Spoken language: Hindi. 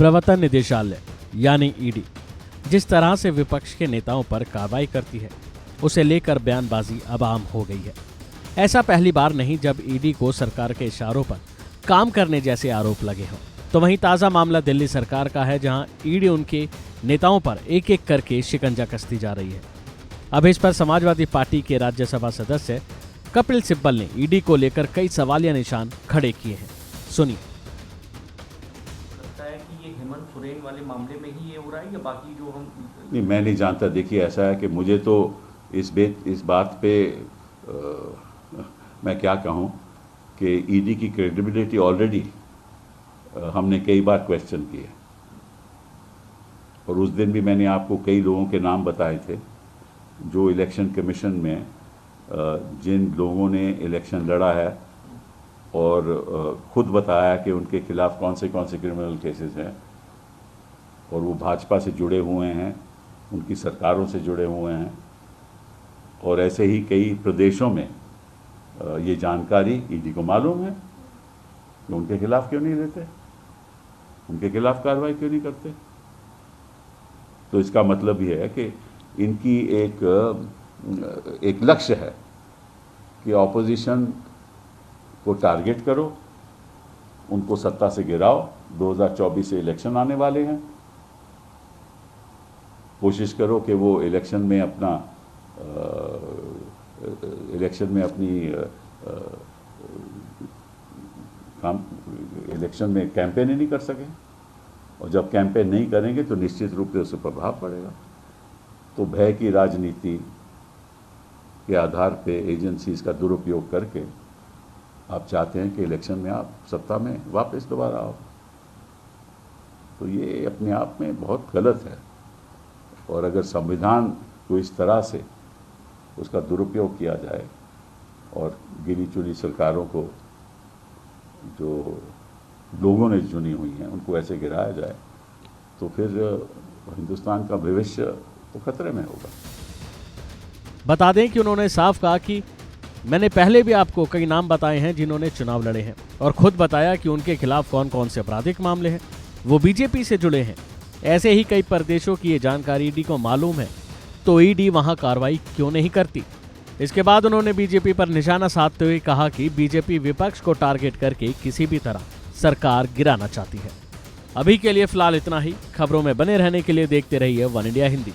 प्रवर्तन निदेशालय यानी ईडी जिस तरह से विपक्ष के नेताओं पर कार्रवाई करती है, उसे लेकर बयानबाजी अब आम हो गई है। ऐसा पहली बार नहीं जब ईडी को सरकार के इशारों पर काम करने जैसे आरोप लगे हों। तो वहीं ताज़ा मामला दिल्ली सरकार का है, जहां ईडी उनके नेताओं पर एक एक करके शिकंजा कसती जा रही है। अब इस पर समाजवादी पार्टी के राज्यसभा सदस्य कपिल सिब्बल ने ईडी को लेकर कई सवालिया निशान खड़े किए हैं। सुनिए। लगता है कि ये हेमंत सोरेन वाले मामले में ही ये हो रहा है या बाकी जो हम नहीं, मैं नहीं जानता। देखिए, ऐसा है कि मुझे तो इस बात पे मैं क्या कहूँ कि ईडी की क्रेडिबिलिटी ऑलरेडी हमने कई बार क्वेश्चन की है, और उस दिन भी मैंने आपको कई लोगों के नाम बताए थे जो इलेक्शन कमीशन में जिन लोगों ने इलेक्शन लड़ा है और खुद बताया कि उनके खिलाफ कौन से क्रिमिनल केसेस हैं, और वो भाजपा से जुड़े हुए हैं, उनकी सरकारों से जुड़े हुए हैं, और ऐसे ही कई प्रदेशों में ये जानकारी ईडी को मालूम है कि उनके खिलाफ क्यों नहीं लेते, उनके खिलाफ कार्रवाई क्यों नहीं करते। तो इसका मतलब ये है कि इनकी एक लक्ष्य है कि ऑपोजिशन को टारगेट करो, उनको सत्ता से गिराओ। 2024 से इलेक्शन आने वाले हैं, कोशिश करो कि वो इलेक्शन में कैंपेन ही नहीं कर सके, और जब कैंपेन नहीं करेंगे तो निश्चित रूप से उससे प्रभाव पड़ेगा। तो भय की राजनीति के आधार पे एजेंसीज का दुरुपयोग करके आप चाहते हैं कि इलेक्शन में आप सत्ता में वापस दोबारा आओ। तो ये अपने आप में बहुत गलत है, और अगर संविधान को इस तरह से उसका दुरुपयोग किया जाए और गिनी चुनी सरकारों को जो लोगों ने चुनी हुई हैं उनको ऐसे गिराया जाए, तो फिर हिंदुस्तान का भविष्य तो खतरे में होगा। बता दें कि उन्होंने साफ कहा कि मैंने पहले भी आपको कई नाम बताए हैं जिन्होंने चुनाव लड़े हैं, और खुद बताया कि उनके खिलाफ कौन कौन से आपराधिक मामले हैं, वो बीजेपी से जुड़े हैं। ऐसे ही कई प्रदेशों की ये जानकारी ईडी को मालूम है, तो ईडी वहां कार्रवाई क्यों नहीं करती। इसके बाद उन्होंने बीजेपी पर निशाना साधते हुए कहा कि बीजेपी विपक्ष को टारगेट करके किसी भी तरह सरकार गिराना चाहती है। अभी के लिए फिलहाल इतना ही। खबरों में बने रहने के लिए देखते रहिए वन इंडिया हिंदी।